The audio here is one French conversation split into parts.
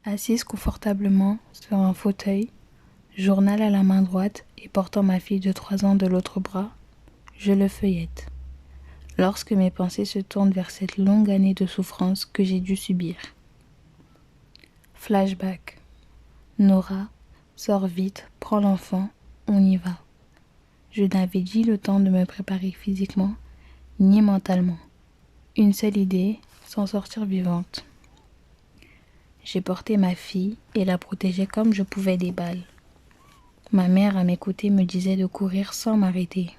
Assise confortablement sur un fauteuil, journal à la main droite et portant ma fille de 3 ans de l'autre bras, je le feuillette. Lorsque mes pensées se tournent vers cette longue année de souffrance que j'ai dû subir. Flashback. Nora, sors vite, prends l'enfant, on y va. Je n'avais ni le temps de me préparer physiquement, ni mentalement. Une seule idée, s'en sortir vivante. J'ai porté ma fille et la protégeais comme je pouvais des balles. Ma mère à mes côtés me disait de courir sans m'arrêter.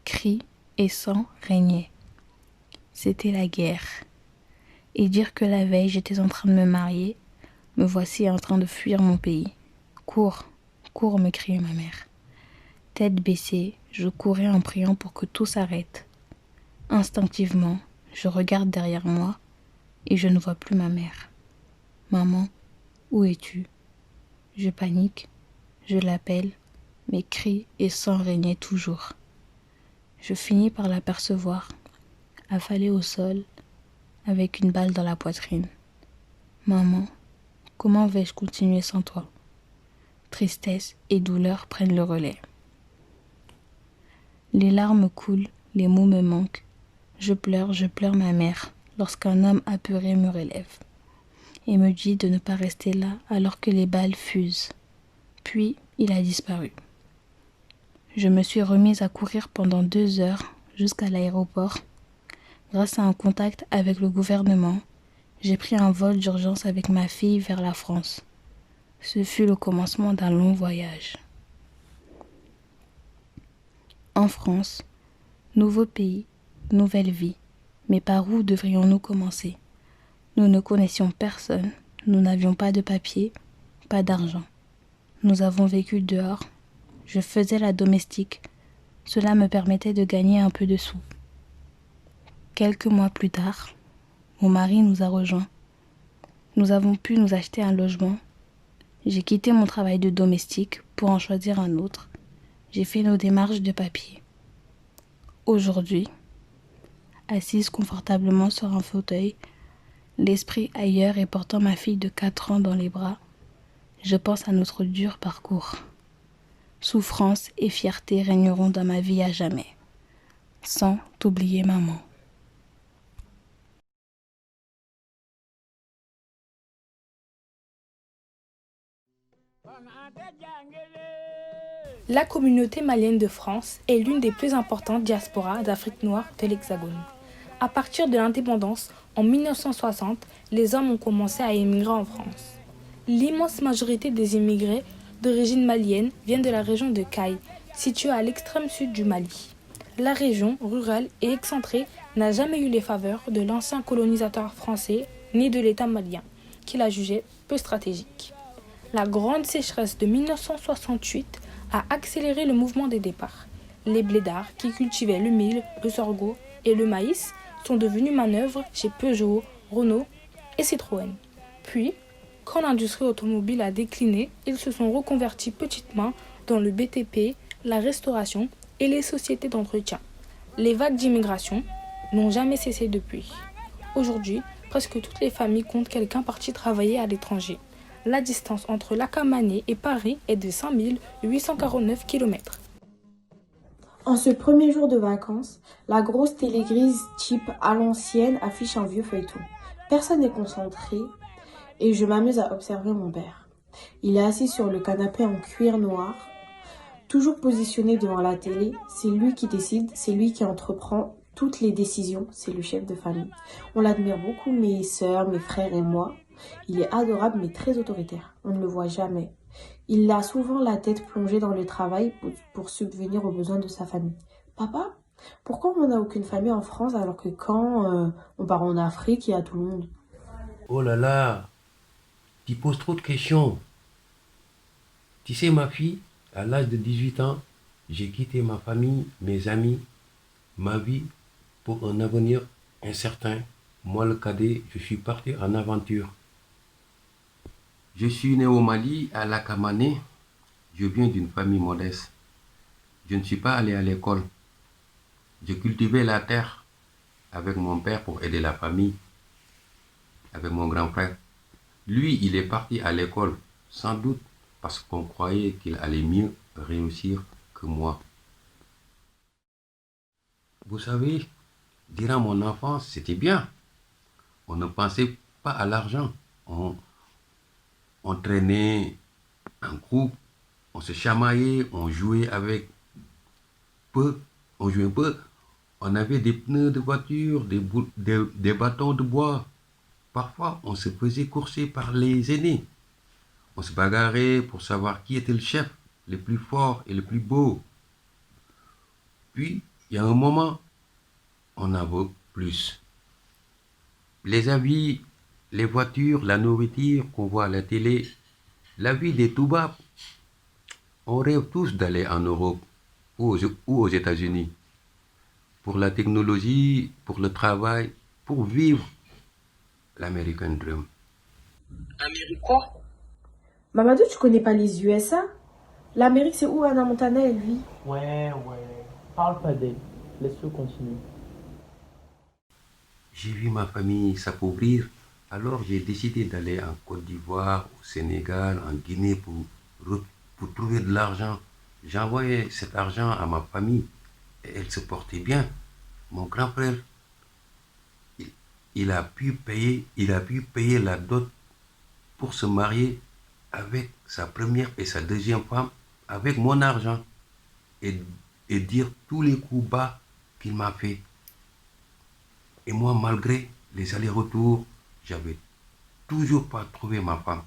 Cris et sang régnaient. C'était la guerre. Et dire que la veille j'étais en train de me marier, me voici en train de fuir mon pays. Cours, cours, me criait ma mère. Tête baissée, je courais en priant pour que tout s'arrête. Instinctivement, je regarde derrière moi et je ne vois plus ma mère. Maman, où es-tu? Je panique, je l'appelle, mes cris et sang régnaient toujours. Je finis par l'apercevoir, affalée au sol, avec une balle dans la poitrine. Maman, comment vais-je continuer sans toi? Tristesse et douleur prennent le relais. Les larmes coulent, les mots me manquent. Je pleure ma mère, lorsqu'un homme apeuré me relève et me dit de ne pas rester là alors que les balles fusent. Puis, il a disparu. Je me suis remise à courir pendant 2 heures jusqu'à l'aéroport. Grâce à un contact avec le gouvernement, j'ai pris un vol d'urgence avec ma fille vers la France. Ce fut le commencement d'un long voyage. En France, nouveau pays, nouvelle vie. Mais par où devrions-nous commencer? Nous ne connaissions personne, nous n'avions pas de papier, pas d'argent. Nous avons vécu dehors. Je faisais la domestique. Cela me permettait de gagner un peu de sous. Quelques mois plus tard, mon mari nous a rejoints. Nous avons pu nous acheter un logement. J'ai quitté mon travail de domestique pour en choisir un autre. J'ai fait nos démarches de papier. Aujourd'hui, assise confortablement sur un fauteuil, l'esprit ailleurs et portant ma fille de 4 ans dans les bras, je pense à notre dur parcours. Souffrance et fierté régneront dans ma vie à jamais, sans t'oublier maman. La communauté malienne de France est l'une des plus importantes diasporas d'Afrique noire de l'Hexagone. À partir de l'indépendance, en 1960, les hommes ont commencé à émigrer en France. L'immense majorité des immigrés d'origine malienne viennent de la région de Caille, située à l'extrême sud du Mali. La région, rurale et excentrée, n'a jamais eu les faveurs de l'ancien colonisateur français ni de l'État malien, qui la jugeait peu stratégique. La grande sécheresse de 1968 a accéléré le mouvement des départs. Les blédards qui cultivaient le mil, le sorgho et le maïs sont devenus manœuvres chez Peugeot, Renault et Citroën. Puis, quand l'industrie automobile a décliné, ils se sont reconvertis petitement dans le BTP, la restauration et les sociétés d'entretien. Les vagues d'immigration n'ont jamais cessé depuis. Aujourd'hui, presque toutes les familles comptent quelqu'un parti travailler à l'étranger. La distance entre Lacamané et Paris est de 5849 km. En ce premier jour de vacances, la grosse télé grise type à l'ancienne affiche un vieux feuilleton. Personne n'est concentré et je m'amuse à observer mon père. Il est assis sur le canapé en cuir noir, toujours positionné devant la télé. C'est lui qui décide, c'est lui qui entreprend toutes les décisions, c'est le chef de famille. On l'admire beaucoup, mes sœurs, mes frères et moi. Il est adorable mais très autoritaire. On ne le voit jamais. Il a souvent la tête plongée dans le travail pour subvenir aux besoins de sa famille. Papa, pourquoi on n'a aucune famille en France alors que quand on part en Afrique, il y a tout le monde? Oh là là, tu poses trop de questions. Tu sais, ma fille, à l'âge de 18 ans, j'ai quitté ma famille, mes amis, ma vie pour un avenir incertain. Moi, le cadet, je suis parti en aventure. Je suis né au Mali, à Lacamané. Je viens d'une famille modeste. Je ne suis pas allé à l'école. Je cultivais la terre avec mon père pour aider la famille, avec mon grand frère. Lui, il est parti à l'école, sans doute parce qu'on croyait qu'il allait mieux réussir que moi. Vous savez, durant mon enfance, c'était bien. On ne pensait pas à l'argent. On traînait en groupe, on se chamaillait, on jouait avec peu, on jouait peu. On avait des pneus de voiture, des bâtons de bois. Parfois, on se faisait courser par les aînés. On se bagarrait pour savoir qui était le chef, le plus fort et le plus beau. Puis, il y a un moment, on en veut plus. Les habits, les voitures, la nourriture qu'on voit à la télé, la vie des Toubabs. On rêve tous d'aller en Europe ou aux États-Unis. Pour la technologie, pour le travail, pour vivre l'American Dream. Américain? Mamadou, tu connais pas les USA? L'Amérique, c'est où Anna Montana, elle vit? Ouais. Parle pas d'elle. Laisse-le continuer. J'ai vu ma famille s'appauvrir, alors j'ai décidé d'aller en Côte d'Ivoire, au Sénégal, en Guinée pour trouver de l'argent. J'envoyais cet argent à ma famille et elle se portait bien. Mon grand frère, il a pu payer la dot pour se marier avec sa première et sa deuxième femme, avec mon argent, et dire tous les coups bas qu'il m'a fait. Et moi, malgré les allers-retours, j'avais toujours pas trouvé ma femme.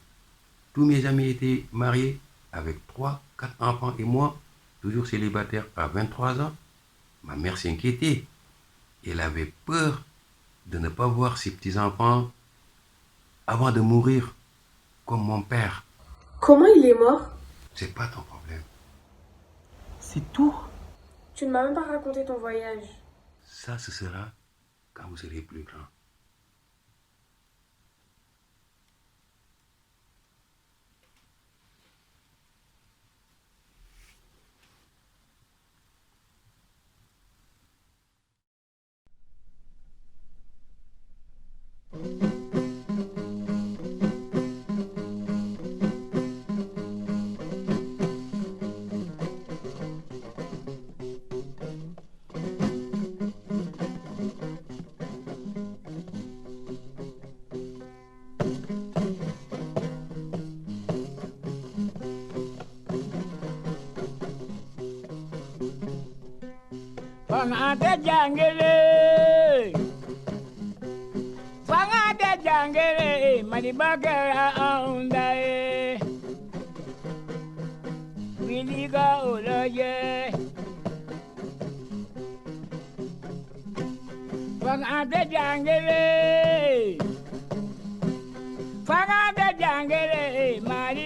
Tous mes amis étaient mariés avec 3, 4 enfants et moi, toujours célibataire à 23 ans. Ma mère s'inquiétait. Elle avait peur de ne pas voir ses petits-enfants avant de mourir, comme mon père. Comment il est mort? C'est pas ton problème. C'est tout? Tu ne m'as même pas raconté ton voyage. Ça, ce sera quand vous serez plus grand. Fangade jangere malibagara aundae wiliga oloye Fangade jangere mali